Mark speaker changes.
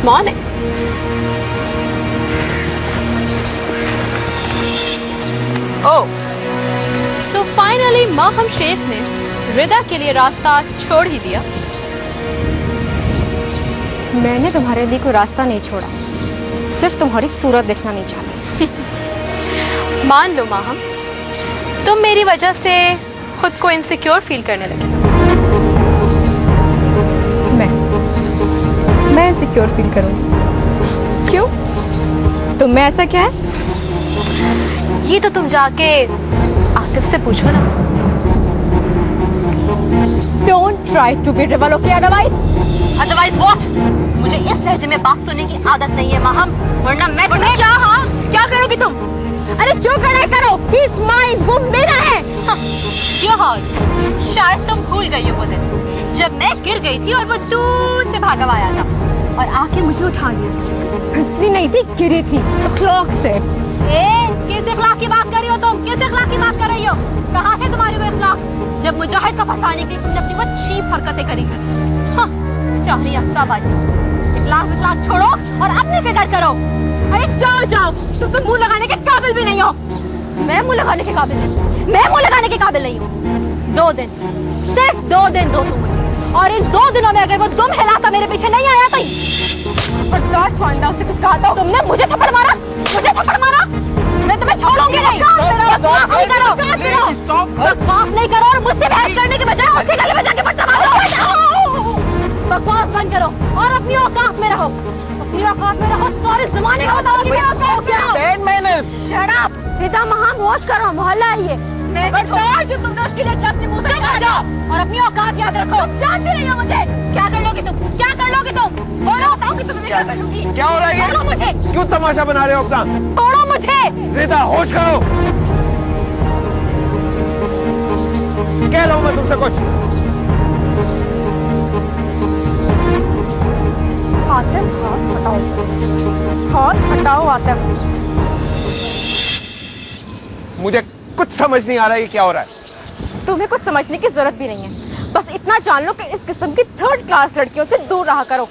Speaker 1: Good morning. Oh, so finally Maham Shaikh ने रिदा के लिए रास्ता छोड़ ही दिया।
Speaker 2: मैंने तुम्हारे लिए कोई रास्ता नहीं छोड़ा, सिर्फ तुम्हारी सूरत देखना नहीं चाहती।
Speaker 1: मान लो माहम, तुम मेरी वजह से खुद को इनसिक्योर फील करने लगे।
Speaker 2: मैं इनसिक्योर फील करूंगी? क्यों? तुम में ऐसा क्या है?
Speaker 1: ये तो तुम जाके आतिफ से पूछो ना।
Speaker 2: Don't try to be rebel, okay?
Speaker 1: Otherwise what? मुझे इस लहजे में बात सुनने की आदत नहीं है माहम, वरना मैं तुम्हें क्या? हाँ, क्या करोगी तुम?
Speaker 2: अरे जो करना करो, ही इज माइन, वो मेरा है।
Speaker 1: शायद तुम भूल गई हो वो दिन जब मैं गिर गई थी और वो दूर से भागा आया था और आके मुझे उठा लिया।
Speaker 2: फिसली नहीं थी, गिरी थी अखलाक से।
Speaker 1: किस अखलाक की बात कर रही हो तुम? किस अखलाक की बात कर रही हो? कहाँ थे तुम्हारे वो अखलाक जब मुजाहिद को फंसाने के लिए तुमने अपनी वो चीप हरकतें करी थी? हाँ, चाहनी अफसाबाजी। इखलाक छोड़ो और अपनी फिक्र करो। अरे जाओ जाओ, तुम तो मुंह लगाने के काबिल भी नहीं हो। मैं मुंह लगाने के काबिल नहीं, मैं मुंह लगाने के काबिल नहीं हूँ। 2 दिन, सिर्फ 2 दिन दो तुम मुझे, और इन 2 दिनों में अगर वो दुम हिलाता मेरे पीछे नहीं आया तो उससे कुछ कहा था? तुमने मुझे थप्पड़ मारा, मुझे थप्पड़ मारा। मैं तुम्हें छोड़ूंगी नहीं। बकवास नहीं करो और मुझसे बहस करने के बजाय उसके गले में जाके पट्टा मारो। बकवास बंद करो और अपनी औकात में रहो। अपनी औकात में रहो, सारे जमाने को बताओगी मैं औकात क्या हूँ।
Speaker 3: 10 minutes।
Speaker 1: Shut up. Rida Maham, होश करो, मोहल्ला है ये। जो तुमने उसके लिए अपने मुंह से कहा जाओ और अपनी औकात याद रखो। तुम जानती नहीं हो मुझे। क्या कर लोगी तुम? क्या कर लोगी तुम? बोलो, बताऊंगी तुम्हें क्या कर लूंगी।
Speaker 3: क्या हो रहा है?
Speaker 1: बोलो मुझे।
Speaker 3: क्यों तमाशा बना रहे हो अपना?
Speaker 1: छोड़ो मुझे।
Speaker 3: रिदा, होश करो। कह रहा हूं मैं तुमसे कुछ।
Speaker 2: आतिफ, हाथ हटाओ, हाथ हटाओ आतिफ।
Speaker 3: मुझे कुछ समझ नहीं आ रहा है ये क्या हो रहा है।
Speaker 2: तुम्हें कुछ समझने की जरूरत भी नहीं है, बस इतना जान लो कि इस किस्म की 3rd क्लास लड़कियों से दूर रहा करो।